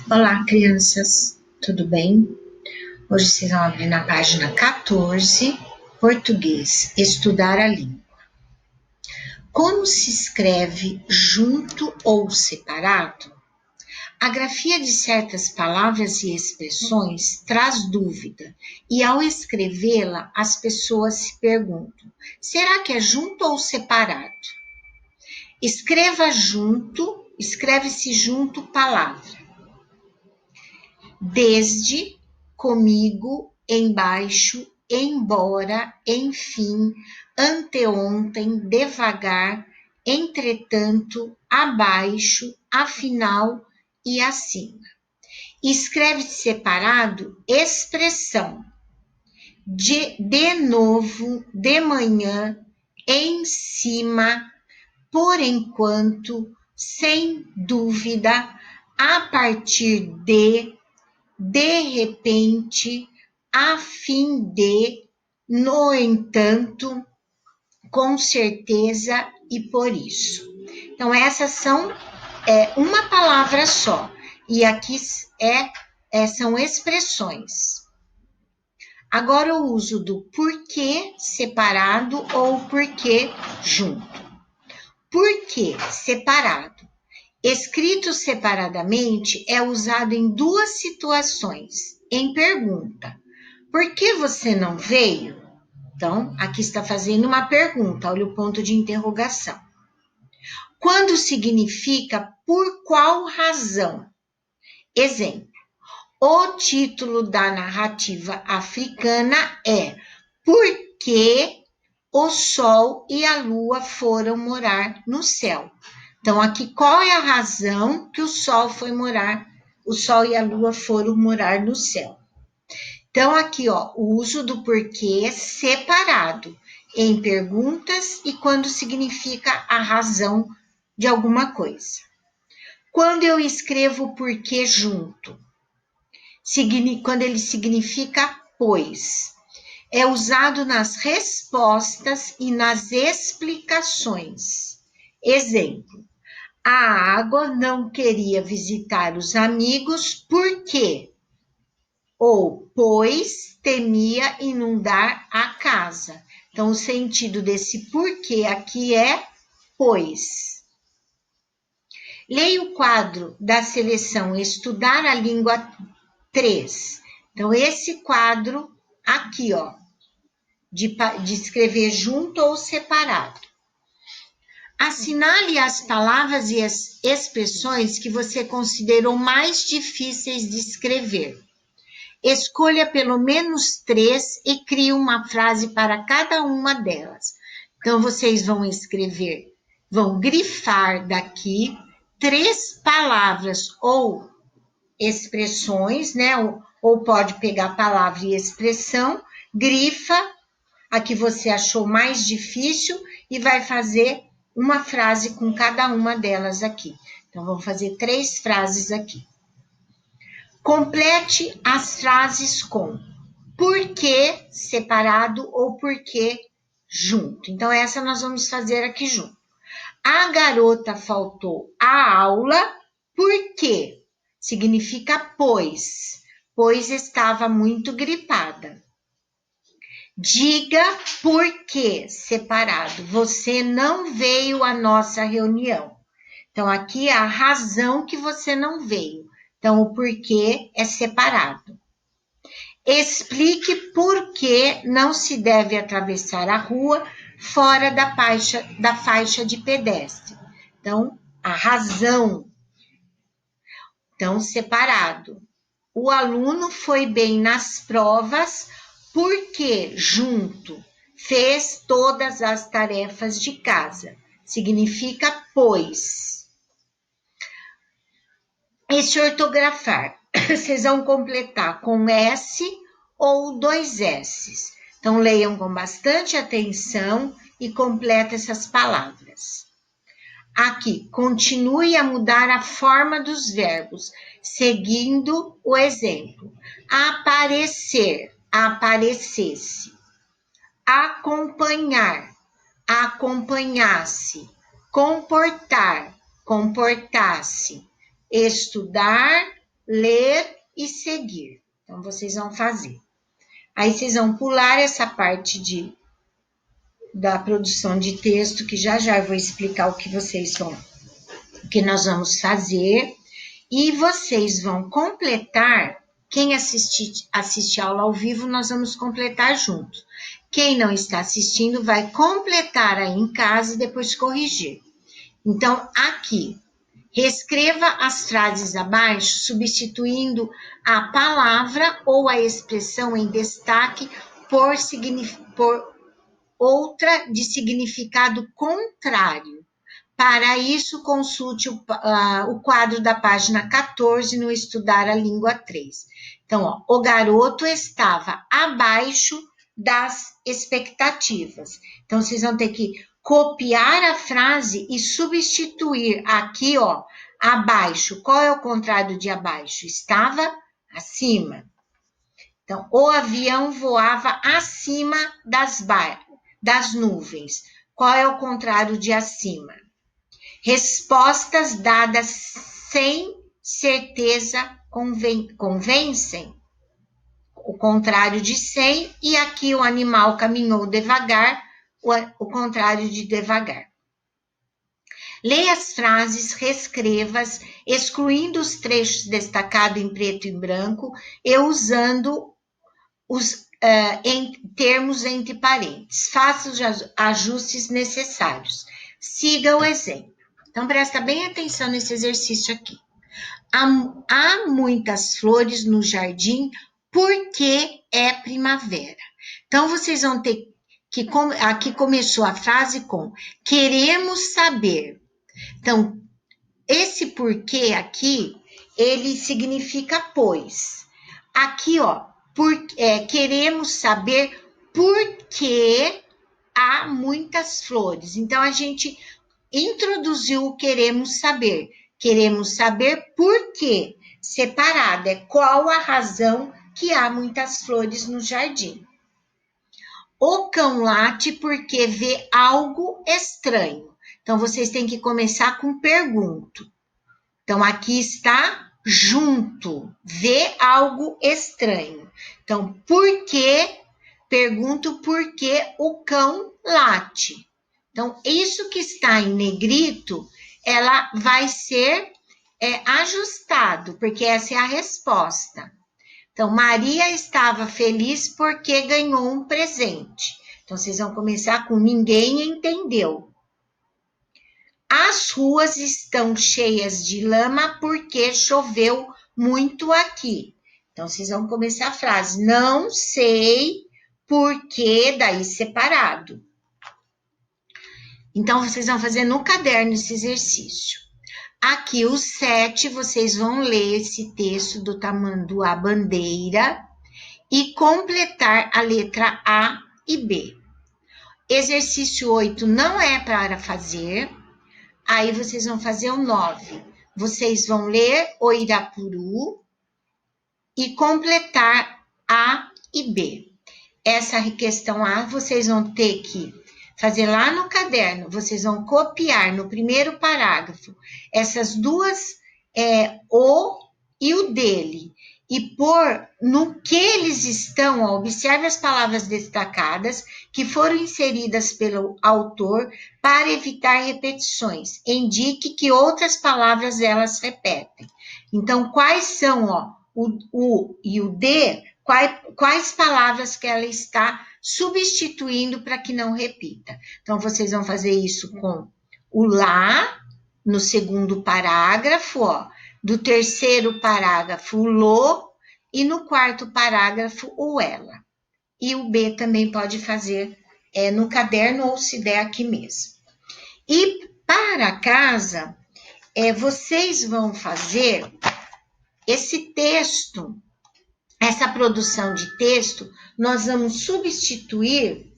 Olá, crianças, tudo bem? Hoje vocês vão abrir na página 14, português, estudar a língua. Como se escreve junto ou separado? A grafia de certas palavras e expressões traz dúvida, e ao escrevê-la, as pessoas se perguntam: será que é junto ou separado? Escreva junto, escreve-se junto palavra. Desde, comigo, embaixo, embora, enfim, anteontem, devagar, entretanto, abaixo, afinal e acima. Escreve-se separado expressão de novo, de manhã, em cima, por enquanto, sem dúvida, a partir de repente, a fim de, no entanto, com certeza e por isso. Então, essas são uma palavra só. E aqui são expressões. Agora, o uso do porquê separado ou porquê junto. Porquê separado? Escrito separadamente é usado em duas situações. Em pergunta: por que você não veio? Então, aqui está fazendo uma pergunta, olha o ponto de interrogação. Quando significa por qual razão? Exemplo: o título da narrativa africana é Por que o Sol e a Lua foram morar no céu? Então, aqui, qual é a razão que o Sol e a Lua foram morar no céu? Então, aqui, ó, o uso do porquê separado em perguntas e quando significa a razão de alguma coisa. Quando eu escrevo porquê junto, quando ele significa pois, é usado nas respostas e nas explicações. Exemplo: a água não queria visitar os amigos porque, ou pois temia inundar a casa. Então, o sentido desse porquê aqui é pois. Leia o quadro da seleção Estudar a Língua 3. Então, esse quadro aqui, ó, de escrever junto ou separado. Assinale as palavras e as expressões que você considerou mais difíceis de escrever. Escolha pelo menos 3 e crie uma frase para cada uma delas. Então, vocês vão escrever, vão grifar daqui 3 palavras ou expressões, né? Ou pode pegar palavra e expressão, grifa a que você achou mais difícil e vai fazer uma frase com cada uma delas aqui. Então, vamos fazer 3 frases aqui. Complete as frases com porquê separado ou porquê junto. Então, essa nós vamos fazer aqui junto. A garota faltou à aula porque significa pois estava muito gripada. Diga por que separado. Você não veio à nossa reunião. Então, aqui é a razão que você não veio. Então, o porquê é separado. Explique por que não se deve atravessar a rua fora da faixa de pedestre. Então, a razão. Então, separado. O aluno foi bem nas provas porque, junto, fez todas as tarefas de casa. Significa pois. Esse ortografar, vocês vão completar com S ou 2 S's. Então, leiam com bastante atenção e completa essas palavras. Aqui, continue a mudar a forma dos verbos, seguindo o exemplo. Aparecer, aparecesse. Acompanhar, acompanhasse. Comportar, comportasse. Estudar, ler e seguir. Então, vocês vão fazer. Aí, vocês vão pular essa parte da produção de texto, que já já eu vou explicar o que nós vamos fazer. E vocês vão completar, quem assiste aula ao vivo, nós vamos completar junto. Quem não está assistindo vai completar aí em casa e depois corrigir. Então, aqui, reescreva as frases abaixo, substituindo a palavra ou a expressão em destaque por outra de significado contrário. Para isso, consulte o quadro da página 14 no Estudar a Língua 3. Então, ó, o garoto estava abaixo das expectativas. Então, vocês vão ter que copiar a frase e substituir aqui, ó, abaixo. Qual é o contrário de abaixo? Estava acima. Então, o avião voava acima das nuvens. Qual é o contrário de acima? Respostas dadas sem certeza convencem. O contrário de sem, e aqui o animal caminhou devagar, o contrário de devagar. Leia as frases, reescreva-as, excluindo os trechos destacados em preto e branco e usando os em termos entre parênteses. Faça os ajustes necessários. Siga o exemplo. Então, presta bem atenção nesse exercício aqui. Há muitas flores no jardim porque é primavera. Então, vocês vão ter que... Aqui começou a frase com queremos saber. Então, esse porquê aqui, ele significa pois. Aqui, ó, queremos saber por que há muitas flores. Então, a gente introduziu o queremos saber. Queremos saber por quê. Separado, é qual a razão que há muitas flores no jardim. O cão late porque vê algo estranho. Então, vocês têm que começar com pergunto. Então, aqui está junto, vê algo estranho. Então, por que? Pergunto por que o cão late. Então, isso que está em negrito, ela vai ser ajustado, porque essa é a resposta. Então, Maria estava feliz porque ganhou um presente. Então, vocês vão começar com ninguém entendeu. As ruas estão cheias de lama porque choveu muito aqui. Então, vocês vão começar a frase. Não sei por que, daí separado. Então, vocês vão fazer no caderno esse exercício. Aqui, o 7, vocês vão ler esse texto do Tamanduá Bandeira e completar a letra A e B. Exercício 8 não é para fazer. Aí, vocês vão fazer o 9. Vocês vão ler o Irapuru e completar A e B. Essa questão A, vocês vão ter que fazer lá no caderno. Vocês vão copiar no primeiro parágrafo essas duas, o e o dele. E pôr no que eles estão, ó, observe as palavras destacadas que foram inseridas pelo autor para evitar repetições. Indique que outras palavras elas repetem. Então, quais são, ó, o e o de, quais palavras que ela está substituindo para que não repita. Então, vocês vão fazer isso com o lá, no segundo parágrafo, ó, do terceiro parágrafo, o lo, e no quarto parágrafo, o ela. E o B também pode fazer no caderno ou se der aqui mesmo. E para casa, vocês vão fazer esse texto, essa produção de texto, nós vamos substituir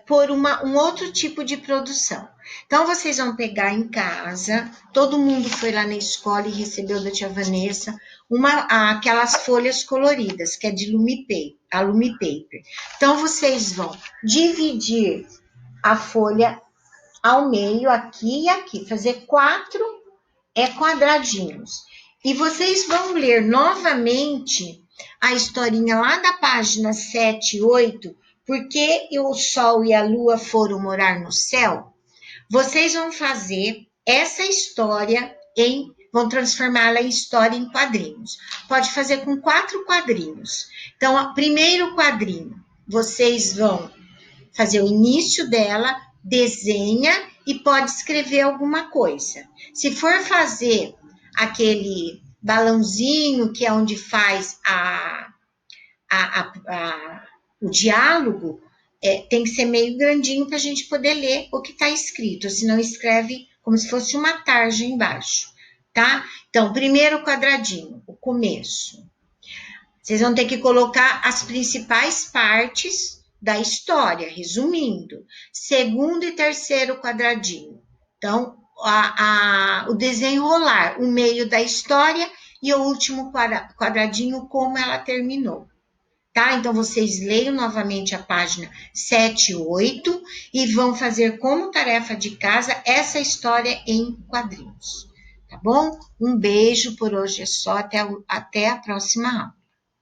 por um outro tipo de produção. Então, vocês vão pegar em casa, todo mundo foi lá na escola e recebeu da tia Vanessa aquelas folhas coloridas, que é de Lume Paper. Então, vocês vão dividir a folha ao meio, aqui e aqui, fazer 4 quadradinhos. E vocês vão ler novamente a historinha lá da página 7 e 8, porque o Sol e a Lua foram morar no céu. Vocês vão fazer essa história vão transformá-la em história em quadrinhos. Pode fazer com 4 quadrinhos. Então, o primeiro quadrinho, vocês vão fazer o início dela, desenha e pode escrever alguma coisa. Se for fazer aquele balãozinho, que é onde faz o diálogo, tem que ser meio grandinho para a gente poder ler o que está escrito, senão escreve como se fosse uma tarja embaixo, tá? Então, primeiro quadradinho, o começo. Vocês vão ter que colocar as principais partes da história, resumindo. Segundo e terceiro quadradinho. Então, o desenrolar, o meio da história e o último quadradinho, como ela terminou. Tá? Então, vocês leiam novamente a página 7 e 8 e vão fazer como tarefa de casa essa história em quadrinhos. Tá bom? Um beijo, por hoje é só, até a próxima aula.